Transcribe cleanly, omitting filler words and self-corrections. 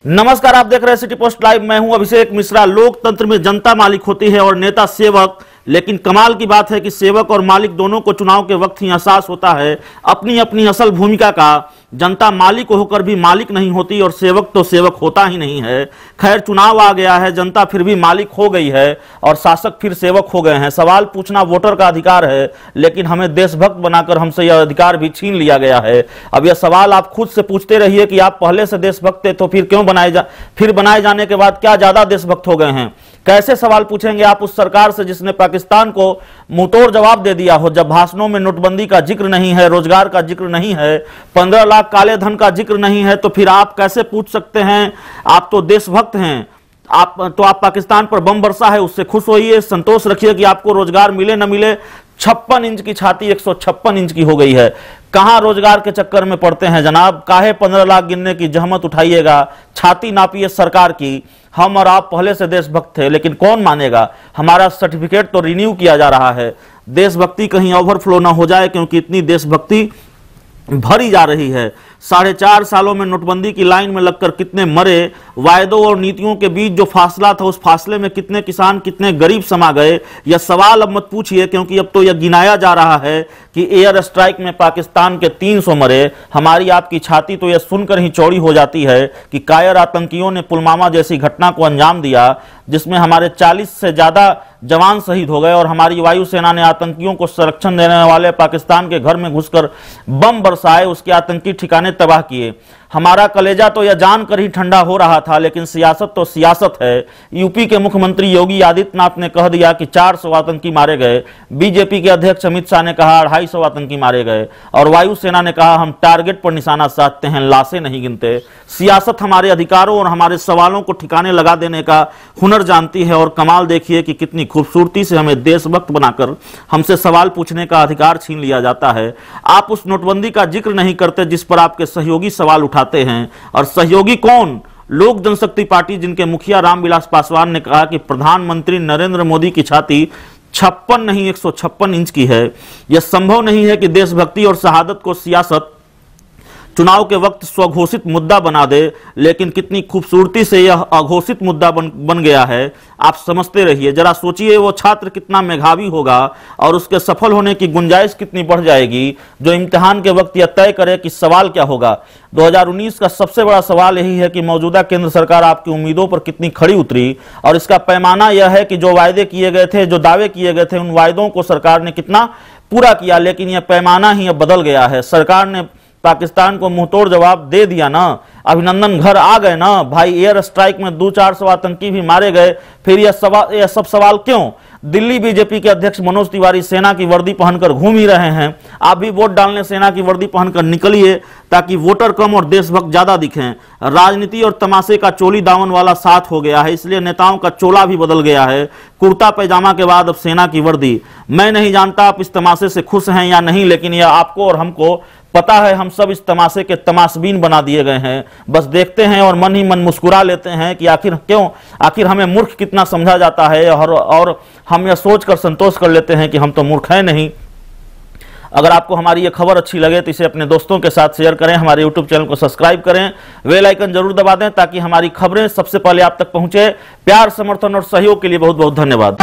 नमस्कार, आप देख रहे हैं सिटी पोस्ट लाइव। मैं हूं अभिषेक मिश्रा। लोकतंत्र में जनता मालिक होती है और नेता सेवक, लेकिन कमाल की बात है कि सेवक और मालिक दोनों को चुनाव के वक्त ही एहसास होता है अपनी अपनी असल भूमिका का। जनता मालिक होकर भी मालिक नहीं होती और सेवक तो सेवक होता ही नहीं है। खैर, चुनाव आ गया है, जनता फिर भी मालिक हो गई है और शासक फिर सेवक हो गए हैं। सवाल पूछना वोटर का अधिकार है, लेकिन हमें देशभक्त बनाकर हमसे यह अधिकार भी छीन लिया गया है। अब यह सवाल आप खुद से पूछते रहिए कि आप पहले से देशभक्त थे तो फिर क्यों बनाए जाने के बाद क्या ज्यादा देशभक्त हो गए हैं? कैसे सवाल पूछेंगे आप उस सरकार से जिसने पाकिस्तान को मुंहतोड़ जवाब दे दिया हो? जब भाषणों में नोटबंदी का जिक्र नहीं है, रोजगार का जिक्र नहीं है, 15 लाख काले धन का जिक्र नहीं है, तो फिर आप कैसे पूछ सकते हैं? आप तो देशभक्त हैं। आप पाकिस्तान पर बम बरसा है, उससे खुश होइए, संतोष रखिए कि आपको रोजगार मिले न मिले। 56 इंच की छाती 156 इंच की हो गई है। कहां रोजगार के चक्कर में पड़ते हैं जनाब? काहे 15 लाख गिनने की जहमत उठाइएगा? छाती नापिए सरकार की। हम और आप पहले से देशभक्त थे, लेकिन कौन मानेगा? हमारा सर्टिफिकेट तो रिन्यू किया जा रहा है। देशभक्ति कहीं ओवरफ्लो ना हो जाए, क्योंकि इतनी देशभक्ति भरी जा रही है। 4.5 सालों में नोटबंदी की लाइन में लगकर कितने मरे, वायदों और नीतियों के बीच जो फासला था, उस फासले में कितने किसान, कितने गरीब समा गए। यह सवाल अब मत पूछिए, क्योंकि अब तो यह गिनाया जा रहा है कि एयर स्ट्राइक में पाकिस्तान के 300 मरे। हमारी आपकी छाती तो यह सुनकर ही चौड़ी हो जाती है कि कायर आतंकियों ने पुलवामा जैसी घटना को अंजाम दिया, जिसमें हमारे 40 से ज्यादा जवान शहीद हो गए और हमारी वायुसेना ने आतंकियों को संरक्षण देने वाले पाकिस्तान के घर में घुसकर बम बरसाए, उसके आतंकी ठिकाने तबाह किए। हमारा कलेजा तो यह जानकर ही ठंडा हो रहा था, लेकिन सियासत तो सियासत है। यूपी के मुख्यमंत्री योगी आदित्यनाथ ने कह दिया कि 400 आतंकी मारे गए। बीजेपी के अध्यक्ष अमित शाह ने कहा 250 आतंकी मारे गए और वायुसेना ने कहा हम टारगेट पर निशाना साधते हैं, लाशें नहीं गिनते। सियासत हमारे अधिकारों और हमारे सवालों को ठिकाने लगा देने का हुनर जानती है। और कमाल देखिए कि कितनी खूबसूरती से हमें देशभक्त बनाकर हमसे सवाल पूछने का अधिकार छीन लिया जाता है। आप उस नोटबंदी का जिक्र नहीं करते जिस पर आपके सहयोगी सवाल उठाते हैं। और सहयोगी कौन? लोक जनशक्ति पार्टी, जिनके मुखिया रामविलास पासवान ने कहा कि प्रधानमंत्री नरेंद्र मोदी की छाती 56 नहीं 156 इंच की है। यह संभव नहीं है कि देशभक्ति और शहादत को सियासत चुनाव के वक्त स्वघोषित मुद्दा बना दे, लेकिन कितनी खूबसूरती से यह अघोषित मुद्दा बन गया है। आप समझते रहिए, जरा सोचिए वो छात्र कितना मेधावी होगा और उसके सफल होने की गुंजाइश कितनी बढ़ जाएगी, जो इम्तिहान के वक्त यह तय करे कि सवाल क्या होगा। 2019 का सबसे बड़ा सवाल यही है कि मौजूदा केंद्र सरकार आपकी उम्मीदों पर कितनी खड़ी उतरी, और इसका पैमाना यह है कि जो वायदे किए गए थे, जो दावे किए गए थे, उन वायदों को सरकार ने कितना पूरा किया। लेकिन यह पैमाना ही अब बदल गया है। सरकार ने पाकिस्तान को मुंहतोड़ जवाब दे दिया ना, अभिनंदन घर आ गए ना भाई। एयर स्ट्राइक में 200-400 आतंकी भी मारे गए, फिर यह सब सवाल क्यों? दिल्ली बीजेपी के अध्यक्ष मनोज तिवारी सेना की वर्दी पहनकर घूम ही रहे हैं। आप भी वोट डालने सेना की वर्दी पहनकर निकलिए, ताकि वोटर कम और देशभक्त ज्यादा दिखें। राजनीति और तमाशे का चोली दामन वाला साथ हो गया है, इसलिए नेताओं का चोला भी बदल गया है। कुर्ता पैजामा के बाद अब सेना की वर्दी। मैं नहीं जानता आप इस तमाशे से खुश हैं या नहीं, लेकिन यह आपको और हमको पता है। हम सब इस तमाशे के तमाशबीन बना दिए गए हैं। बस देखते हैं और मन ही मन मुस्कुरा लेते हैं कि आखिर हमें मूर्ख कितना समझा जाता है, और हम यह सोचकर संतोष कर लेते हैं कि हम तो मूर्ख हैं नहीं। अगर आपको हमारी ये खबर अच्छी लगे तो इसे अपने दोस्तों के साथ शेयर करें, हमारे YouTube चैनल को सब्सक्राइब करें, बेल आइकन जरूर दबा दें ताकि हमारी खबरें सबसे पहले आप तक पहुंचे। प्यार, समर्थन और सहयोग के लिए बहुत बहुत धन्यवाद।